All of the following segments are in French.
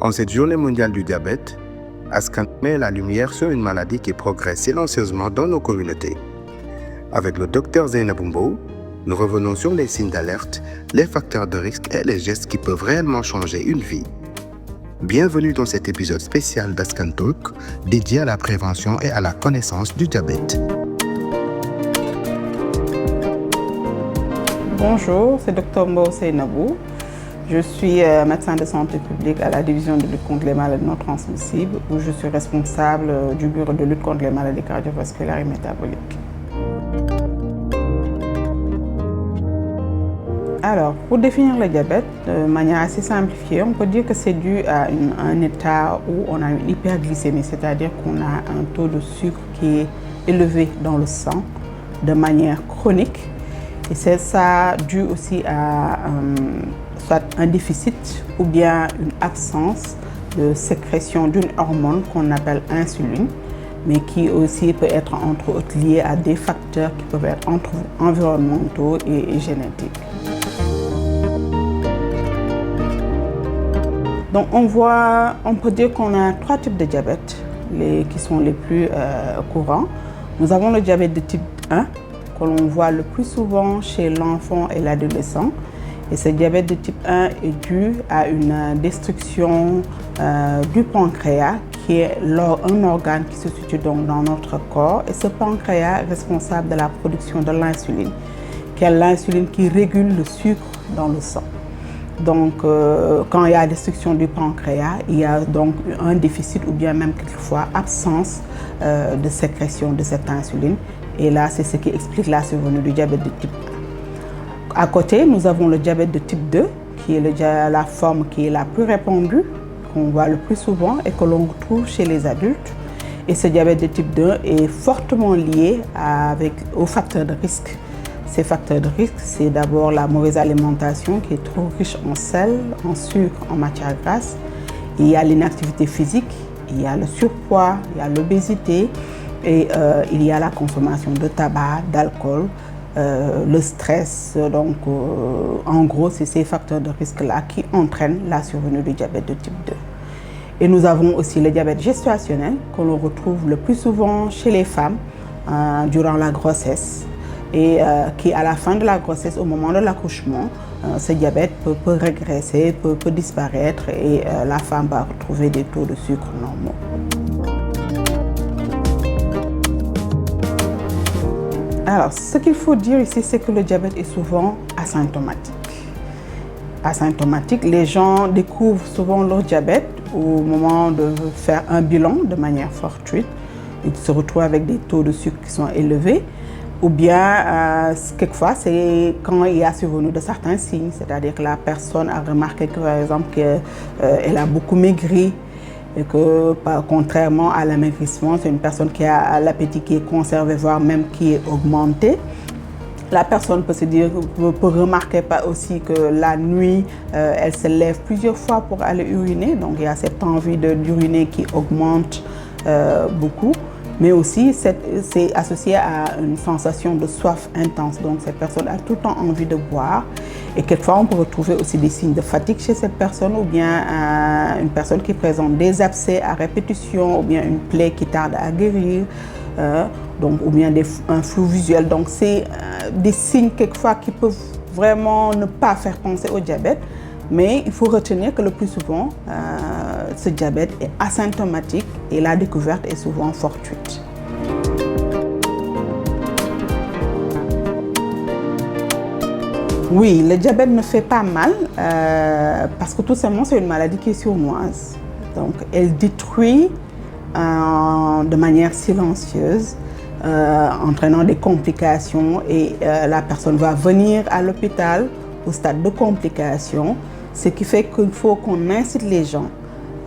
En cette journée mondiale du diabète, Askan met la lumière sur une maladie qui progresse silencieusement dans nos communautés. Avec le Dr Zainabou Mbow, nous revenons sur les signes d'alerte, les facteurs de risque et les gestes qui peuvent réellement changer une vie. Bienvenue dans cet épisode spécial d'Askan Talk, dédié à la prévention et à la connaissance du diabète. Bonjour, c'est Dr Mbow Zainabou. Je suis médecin de santé publique à la division de lutte contre les maladies non transmissibles, où je suis responsable du bureau de lutte contre les maladies cardiovasculaires et métaboliques. Alors, pour définir le diabète de manière assez simplifiée, on peut dire que c'est dû à un état où on a une hyperglycémie, c'est-à-dire qu'on a un taux de sucre qui est élevé dans le sang de manière chronique. Et c'est ça dû aussi à soit un déficit ou bien une absence de sécrétion d'une hormone qu'on appelle insuline, mais qui aussi peut être entre autres lié à des facteurs qui peuvent être environnementaux et génétiques. Donc on peut dire qu'on a trois types de diabète qui sont les plus courants. Nous avons le diabète de type 1, que l'on voit le plus souvent chez l'enfant et l'adolescent. Et ce diabète de type 1 est dû à une destruction du pancréas, qui est un organe qui se situe donc dans notre corps. Et ce pancréas est responsable de la production de l'insuline, qui est l'insuline qui régule le sucre dans le sang. Donc, quand il y a destruction du pancréas, il y a donc un déficit ou bien même quelquefois absence de sécrétion de cette insuline. Et là, c'est ce qui explique la survenue du diabète de type 1. À côté, nous avons le diabète de type 2, qui est la forme qui est la plus répandue, qu'on voit le plus souvent et que l'on retrouve chez les adultes. Et ce diabète de type 2 est fortement lié aux facteurs de risque. Ces facteurs de risque, c'est d'abord la mauvaise alimentation qui est trop riche en sel, en sucre, en matière grasse. Il y a l'inactivité physique, il y a le surpoids, il y a l'obésité et il y a la consommation de tabac, d'alcool, le stress. Donc, en gros, c'est ces facteurs de risque-là qui entraînent la survenue du diabète de type 2. Et nous avons aussi le diabète gestationnel que l'on retrouve le plus souvent chez les femmes durant la grossesse. Et qui à la fin de la grossesse, au moment de l'accouchement, ce diabète peut régresser, peut disparaître et la femme va retrouver des taux de sucre normaux. Alors, ce qu'il faut dire ici, c'est que le diabète est souvent asymptomatique. Asymptomatique, les gens découvrent souvent leur diabète au moment de faire un bilan de manière fortuite. Ils se retrouvent avec des taux de sucre qui sont élevés. Ou bien, quelquefois, c'est quand il y a survenu de certains signes, c'est-à-dire que la personne a remarqué que, par exemple, qu'elle a beaucoup maigri et que, contrairement à l'amaigrissement, c'est une personne qui a l'appétit qui est conservé, voire même qui est augmenté. La personne peut remarquer aussi que la nuit, elle se lève plusieurs fois pour aller uriner, donc il y a cette envie d'uriner qui augmente beaucoup. Mais aussi, c'est associé à une sensation de soif intense. Donc, cette personne a tout le temps envie de boire. Et quelquefois, on peut retrouver aussi des signes de fatigue chez cette personne ou bien une personne qui présente des abcès à répétition ou bien une plaie qui tarde à guérir, ou bien un flou visuel. Donc, c'est des signes quelquefois qui peuvent vraiment ne pas faire penser au diabète. Mais il faut retenir que le plus souvent, ce diabète est asymptomatique et la découverte est souvent fortuite. Oui, le diabète ne fait pas mal parce que tout simplement, c'est une maladie qui est sournoise. Donc, elle détruit de manière silencieuse, entraînant des complications et la personne va venir à l'hôpital au stade de complications. Ce qui fait qu'il faut qu'on incite les gens,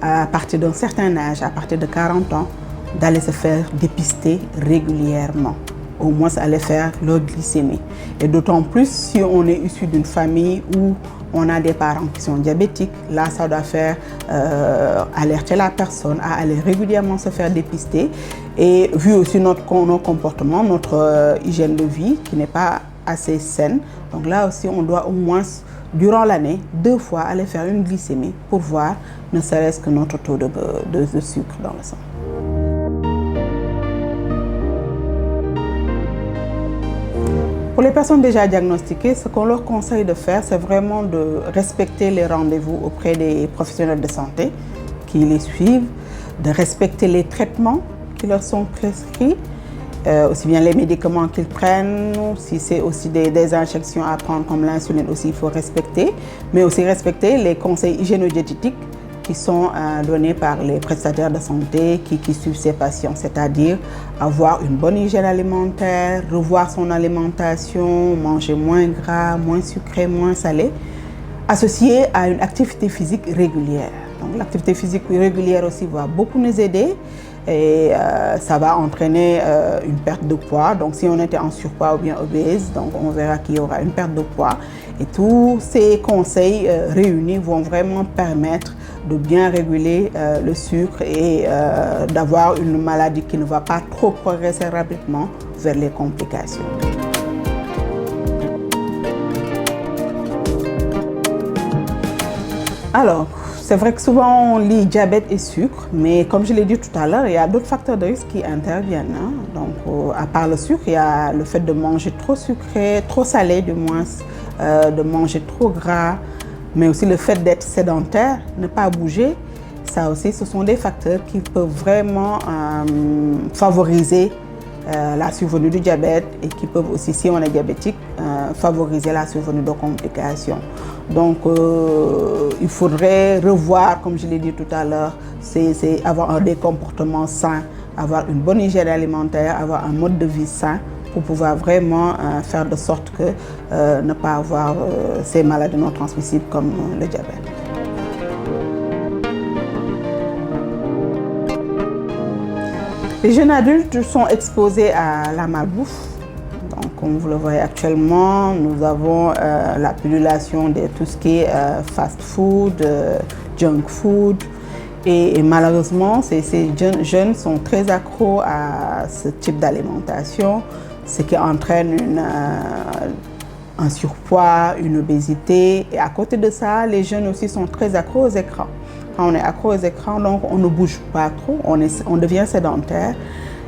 à partir d'un certain âge, à partir de 40 ans, d'aller se faire dépister régulièrement. Au moins aller faire leur glycémie. Et d'autant plus si on est issu d'une famille où on a des parents qui sont diabétiques, là ça doit faire alerter la personne à aller régulièrement se faire dépister. Et vu aussi notre comportement, notre hygiène de vie qui n'est pas assez saine, donc là aussi on doit au moins durant l'année, 2 fois, aller faire une glycémie pour voir ne serait-ce que notre taux de sucre dans le sang. Pour les personnes déjà diagnostiquées, ce qu'on leur conseille de faire, c'est vraiment de respecter les rendez-vous auprès des professionnels de santé qui les suivent, de respecter les traitements qui leur sont prescrits, aussi bien les médicaments qu'ils prennent, si c'est aussi des injections à prendre comme l'insuline aussi, il faut respecter, mais aussi respecter les conseils hygiéno-diététiques qui sont donnés par les prestataires de santé qui suivent ces patients, c'est-à-dire avoir une bonne hygiène alimentaire, revoir son alimentation, manger moins gras, moins sucré, moins salé, associé à une activité physique régulière. Donc l'activité physique régulière aussi va beaucoup nous aider et ça va entraîner une perte de poids. Donc si on était en surpoids ou bien obèse, donc on verra qu'il y aura une perte de poids. Et tous ces conseils réunis vont vraiment permettre de bien réguler le sucre et d'avoir une maladie qui ne va pas trop progresser rapidement vers les complications. Alors, c'est vrai que souvent on lit diabète et sucre, mais comme je l'ai dit tout à l'heure, il y a d'autres facteurs de risque qui interviennent. Donc, à part le sucre, il y a le fait de manger trop sucré, trop salé du moins, de manger trop gras, mais aussi le fait d'être sédentaire, ne pas bouger. Ça aussi, ce sont des facteurs qui peuvent vraiment favoriser la survenue du diabète et qui peuvent aussi, si on est diabétique, favoriser la survenue de complications. Donc, il faudrait revoir, comme je l'ai dit tout à l'heure, c'est avoir des comportements sains, avoir une bonne hygiène alimentaire, avoir un mode de vie sain pour pouvoir vraiment faire de sorte que ne pas avoir ces maladies non transmissibles comme le diabète. Les jeunes adultes sont exposés à la malbouffe. Donc, comme vous le voyez actuellement, nous avons la pullulation de tout ce qui est fast food, junk food. Et malheureusement, ces jeunes sont très accros à ce type d'alimentation, ce qui entraîne un surpoids, une obésité. Et à côté de ça, les jeunes aussi sont très accros aux écrans. Quand on est accro aux écrans, donc on ne bouge pas trop, on devient sédentaire.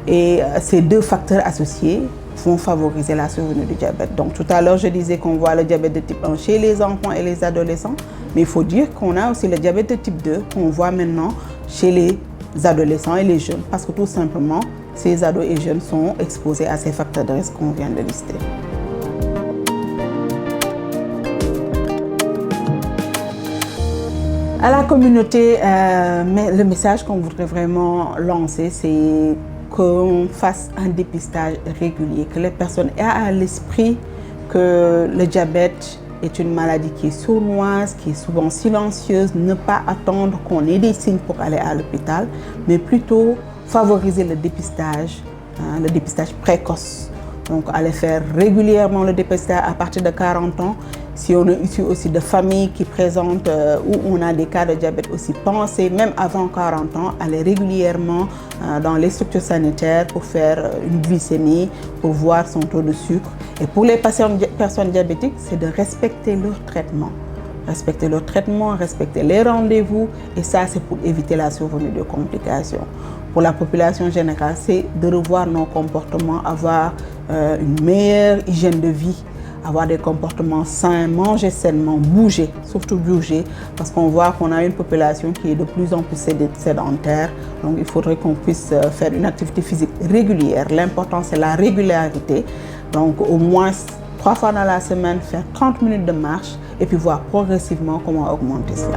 Et ces deux facteurs associés vont favoriser la survenue du diabète. Donc tout à l'heure, je disais qu'on voit le diabète de type 1 chez les enfants et les adolescents, mais il faut dire qu'on a aussi le diabète de type 2 qu'on voit maintenant chez les adolescents et les jeunes, parce que tout simplement, ces ados et jeunes sont exposés à ces facteurs de risque qu'on vient de lister. À la communauté, le message qu'on voudrait vraiment lancer, c'est qu'on fasse un dépistage régulier, que les personnes aient à l'esprit que le diabète est une maladie qui est sournoise, qui est souvent silencieuse, ne pas attendre qu'on ait des signes pour aller à l'hôpital, mais plutôt favoriser le dépistage précoce. Donc aller faire régulièrement le dépistage à partir de 40 ans. Si on est issu aussi de familles qui présentent où on a des cas de diabète aussi, pensez même avant 40 ans, aller régulièrement dans les structures sanitaires pour faire une glycémie, pour voir son taux de sucre. Et pour les personnes diabétiques, c'est de respecter leur traitement. Respecter leur traitement, respecter les rendez-vous, et ça c'est pour éviter la survenue de complications. Pour la population générale, c'est de revoir nos comportements, avoir une meilleure hygiène de vie, avoir des comportements sains, manger sainement, bouger, surtout bouger, parce qu'on voit qu'on a une population qui est de plus en plus sédentaire. Donc il faudrait qu'on puisse faire une activité physique régulière. L'important c'est la régularité. Donc au moins 3 fois dans la semaine, faire 30 minutes de marche et puis voir progressivement comment augmenter cela.